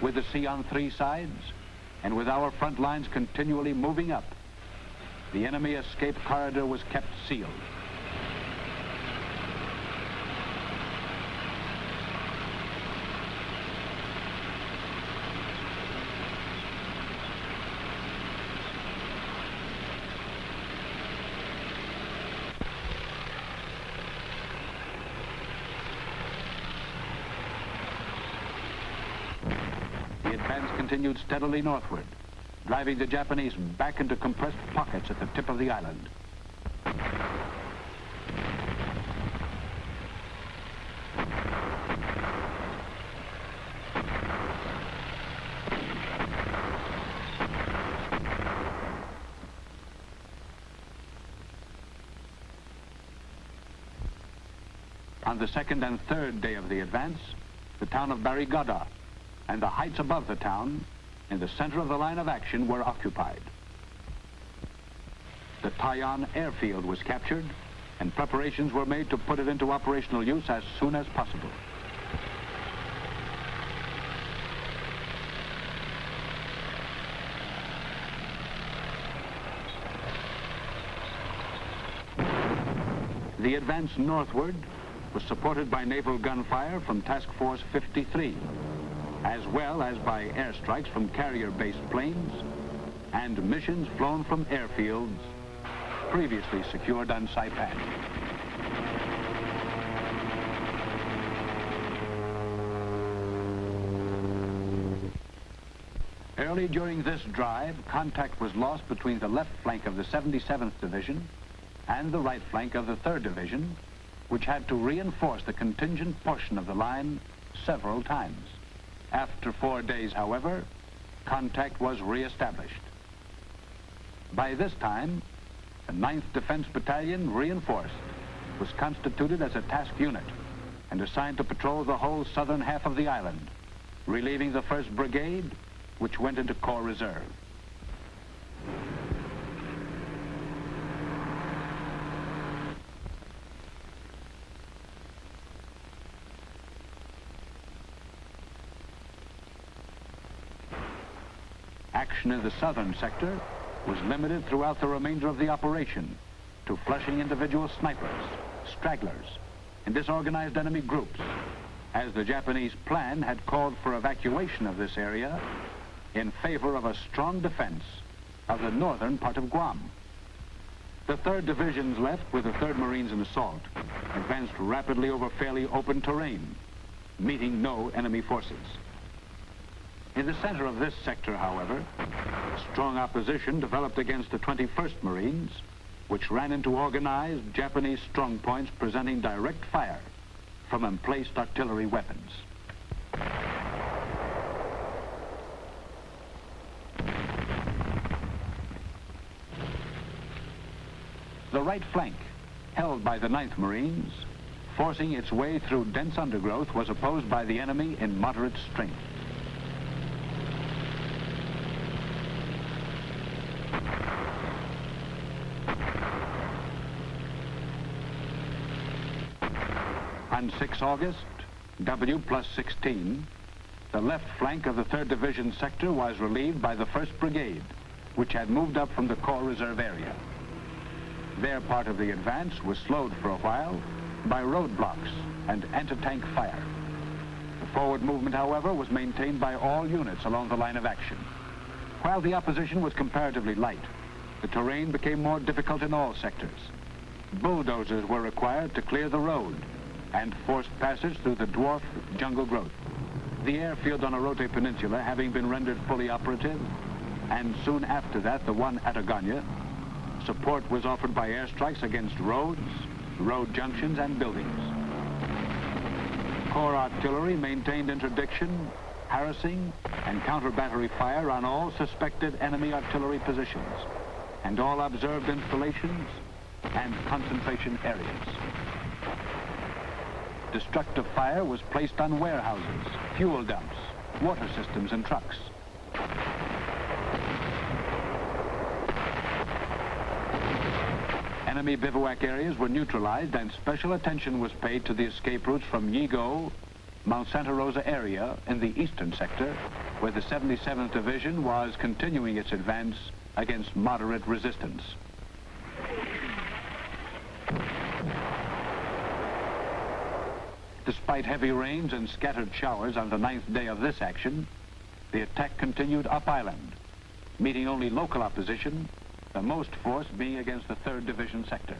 with the sea on three sides, and with our front lines continually moving up, the enemy escape corridor was kept sealed. The advance continued steadily northward, driving the Japanese back into compressed pockets at the tip of the island. On the second and third day of the advance, the town of Barrigada and the heights above the town, in the center of the line of action, were occupied. The Tayan airfield was captured, and preparations were made to put it into operational use as soon as possible. The advance northward was supported by naval gunfire from Task Force 53, as well as by airstrikes from carrier-based planes and missions flown from airfields previously secured on Saipan. Early during this drive, contact was lost between the left flank of the 77th Division and the right flank of the 3rd Division, which had to reinforce the contingent portion of the line several times. After 4 days, however, contact was re-established. By this time, the 9th Defense Battalion, reinforced, was constituted as a task unit and assigned to patrol the whole southern half of the island, relieving the 1st Brigade, which went into Corps Reserve. Action in the southern sector was limited throughout the remainder of the operation to flushing individual snipers, stragglers, and disorganized enemy groups, as the Japanese plan had called for evacuation of this area in favor of a strong defense of the northern part of Guam. The 3rd Division's left, with the 3rd Marines in assault, advanced rapidly over fairly open terrain, meeting no enemy forces. In the center of this sector, however, strong opposition developed against the 21st Marines, which ran into organized Japanese strongpoints presenting direct fire from emplaced artillery weapons. The right flank, held by the 9th Marines, forcing its way through dense undergrowth, was opposed by the enemy in moderate strength. On 6 August, W+16, the left flank of the 3rd Division sector was relieved by the 1st Brigade, which had moved up from the Corps Reserve area. Their part of the advance was slowed for a while by roadblocks and anti-tank fire. The forward movement, however, was maintained by all units along the line of action. While the opposition was comparatively light, the terrain became more difficult in all sectors. Bulldozers were required to clear the road and forced passage through the dwarf jungle growth. The airfield on Orote Peninsula having been rendered fully operative, and soon after that the one at Agana, support was offered by airstrikes against roads, road junctions, and buildings. Corps artillery maintained interdiction, harassing, and counter-battery fire on all suspected enemy artillery positions, and all observed installations and concentration areas. Destructive fire was placed on warehouses, fuel dumps, water systems, and trucks. Enemy bivouac areas were neutralized, and special attention was paid to the escape routes from Yigo, Mount Santa Rosa area in the eastern sector, where the 77th Division was continuing its advance against moderate resistance. Despite heavy rains and scattered showers on the 9th day of this action, the attack continued up island, meeting only local opposition, the most force being against the 3rd Division sector.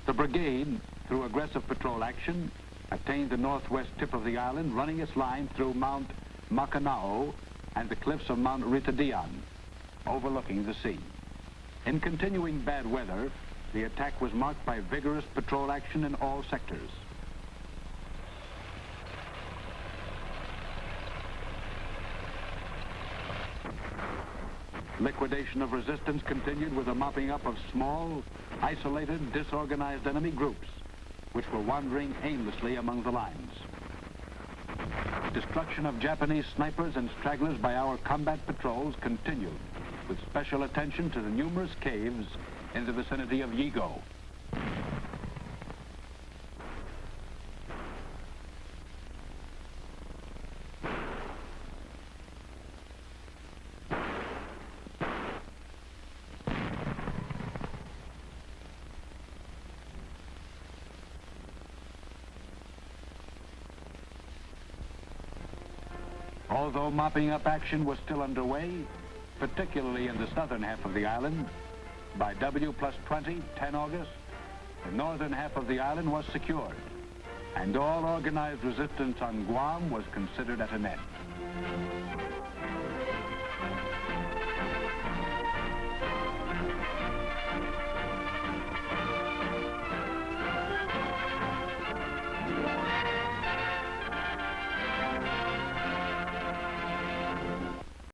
The brigade, through aggressive patrol action, attained the northwest tip of the island, running its line through Mount Macanao and the cliffs of Mount Ritadian, overlooking the sea. In continuing bad weather, the attack was marked by vigorous patrol action in all sectors. Liquidation of resistance continued with the mopping up of small, isolated, disorganized enemy groups, which were wandering aimlessly among the lines. Destruction of Japanese snipers and stragglers by our combat patrols continued, with special attention to the numerous caves in the vicinity of Yigo. Although mopping up action was still underway, particularly in the southern half of the island, by W+20, 10 August, the northern half of the island was secured, and all organized resistance on Guam was considered at an end.